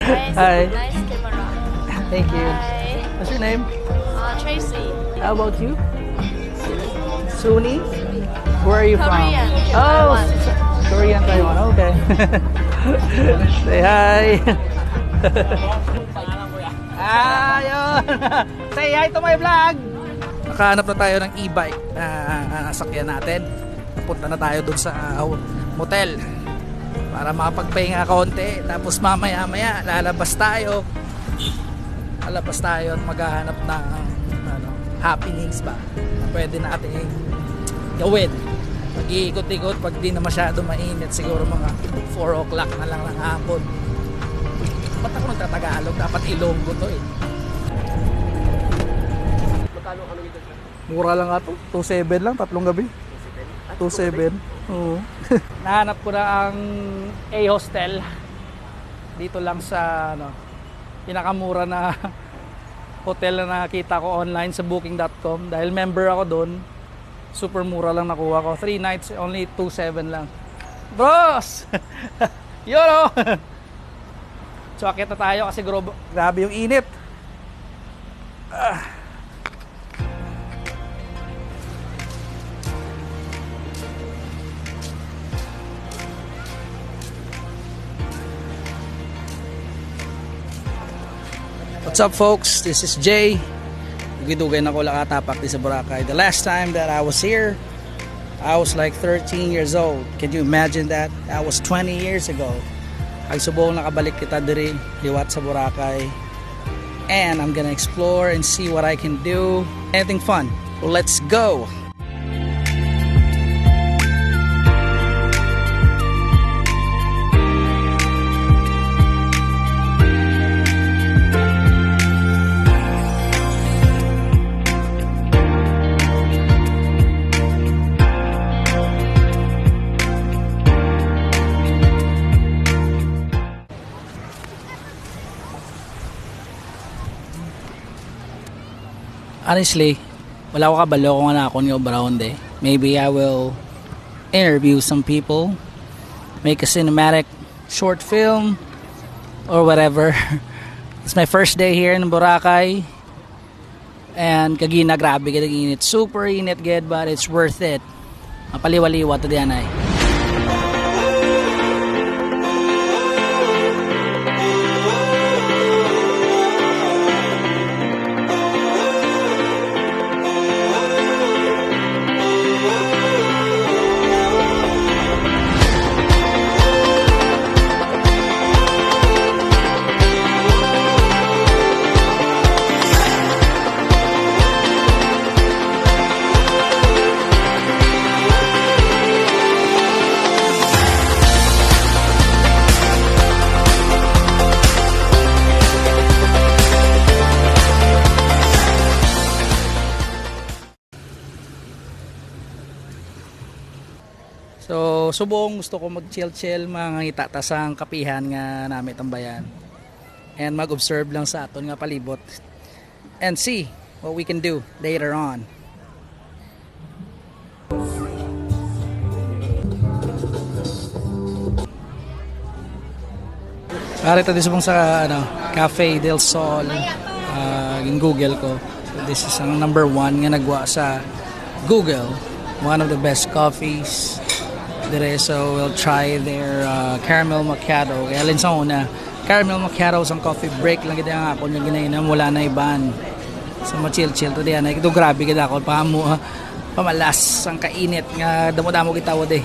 Hi. Nice camera. Thank you. Hi. What's your name? Tracy. How about you? Suni? Where are you Korean. from? Oh, Taiwan. Korean, Taiwan. Okay. Say hi. Yun. Say hi to my vlog. Nakahanap na tayo ng e-bike na sakyan natin. Punta na tayo dun sa motel para makapagpahinga konti. Tapos mamaya-maya lalabas tayo at maghahanap ng happenings ba na pwede natin gawin. Mag-iikot-ikot pag di na masyado mainit, siguro mga 4 o'clock na lang ng hapon. Ba't ako nagtatagalog? Dapat Ilonggo to eh. Mura lang nga to, 2.7 lang, tatlong gabi. 2.7. Oo. Nahanap ko na ang A-Hostel dito lang sa pinakamura na hotel na nakita ko online sa booking.com dahil member ako doon. Super mura lang nakuha ko. 3 nights, only 2.7 lang. Bros! Yun o! So akit na tayo kasi grabe yung init. What's up folks? This is Jay. Dugay-dugay na ko lakatapak di sa Boracay. The last time that I was here, I was like 13 years old. Can you imagine that? That was 20 years ago. Agsubong nakabalik kita diri liwat sa Boracay. And I'm gonna explore and see what I can do. Anything fun. Well, let's go! Honestly, wala ko kabalo kung ano ako niyo brown day. Maybe I will interview some people, make a cinematic short film, or whatever. It's my first day here in Boracay. And kagina grabe ka init. Super init good, but it's worth it. Mapaliwaliwa to diyan ay. So, subong gusto ko mag-chill-chill, mangangita ta sang kapihan nga nami tambayan. And mag-observe lang sa aton nga palibot. And see what we can do later on. Arito din subong sa Cafe del Sol. In Google ko. So, this is ang number 1 nga nagwa sa Google. One of the best coffees. So we'll try their caramel macchiato. Kaya alin sa una, caramel macchiato sa coffee break lang kita nga ako yung ginainom, wala na iban. So ma-chill-chill to diyan. Ito grabe kita ako, pamalas ang kainit nga damo-damo kita wad eh.